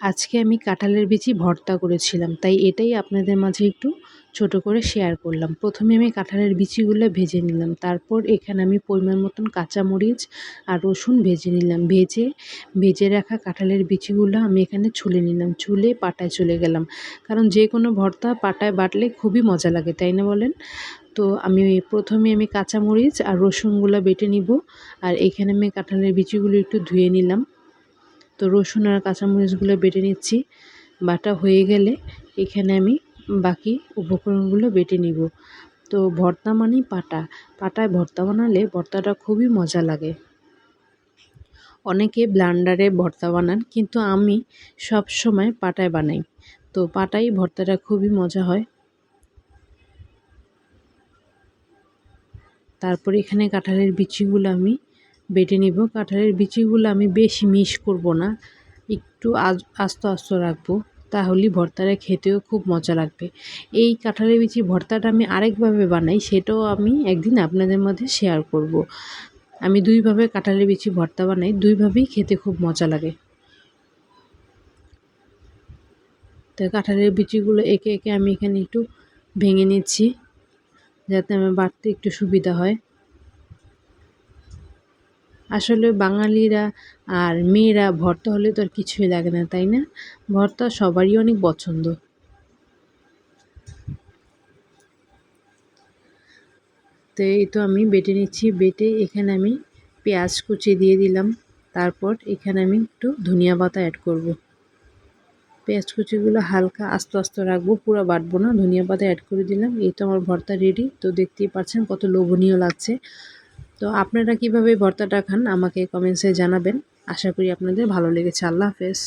আজকে আমি কাঁঠালের বিচি ভর্তা করেছিলাম, তাই এটাই আপনাদের মাঝে একটু ছোট করে শেয়ার করলাম। প্রথমে আমি কাঁঠালের বিচিগুলো ভেজে নিলাম, তারপর এখানে আমি পরিমাণ মতন কাঁচামরিচ আর রসুন ভেজে নিলাম। ভেজে রাখা কাঁঠালের বিচিগুলো আমি এখানে ছুলে নিলাম, ছুলে পাটায় চলে গেলাম, কারণ যে কোনো ভর্তা পাটায় বাটলে খুবই মজা লাগে, তাই না বলেন? তো প্রথমে আমি কাঁচামরিচ আর রসুনগুলো বেটে নিব, আর এখানে আমি কাঁঠালের বিচিগুলো একটু ধুয়ে নিলাম। তো রসুন আর কাঁচামরিচগুলো বেটে নিচ্ছি। বাটা হয়ে গেলে এখানে আমি বাকি উপকরণগুলো বেটে নিব। তো ভর্তা মানেই পাটায় ভর্তা বানালে ভর্তাটা খুবই মজা লাগে। অনেকে ব্লেন্ডারে ভর্তা বানান, কিন্তু আমি সব সময় পাটায় বানাই। তো পাটায় ভর্তাটা খুবই মজা হয়। তারপরে এখানে কাঁঠালের বিচিগুলো আমি বেটে নিব। কাঁঠালের বিচিগুলো আমি বেশি মিশ করব না, একটু আস্ত আস্ত রাখবো, তাহলেই ভর্তাটা খেতেও খুব মজা লাগবে। এই কাঁঠালের বিচি ভর্তাটা আমি আরেকভাবে বানাই, সেটাও আমি একদিন আপনাদের মধ্যে শেয়ার করব। আমি দুইভাবে কাঁঠালের বিচি ভর্তা বানাই, দুইভাবেই খেতে খুব মজা লাগে। তো কাঁঠালের বিচিগুলো একে একে আমি এখানে একটু ভেঙে নিচ্ছি, যাতে আমার বাটতে একটু সুবিধা হয়। আসলে বাঙালিরা আর মেয়েরা ভর্তা হলে তো আর কিছুই লাগে না, তাই না? ভর্তা সবারই অনেক পছন্দ। তো এই তো আমি বেটে নিচ্ছি, বেটে এখানে আমি পেঁয়াজ কুচি দিয়ে দিলাম। তারপর এখানে আমি একটু ধনিয়া পাতা অ্যাড করব। পেঁয়াজ কুচিগুলো হালকা আস্তে আস্তে রাখবো, পুরো বাটবো না। ধনিয়া পাতা অ্যাড করে দিলাম। এই তো আমার ভর্তা রেডি। তো দেখতেই পাচ্ছেন কত লোভনীয় লাগছে। তো আপনারা কিভাবে ভর্তাটা খান আমাকে কমেন্টসে জানাবেন। আশা করি আপনাদের ভালো লেগেছে। আল্লাহ হাফেজ।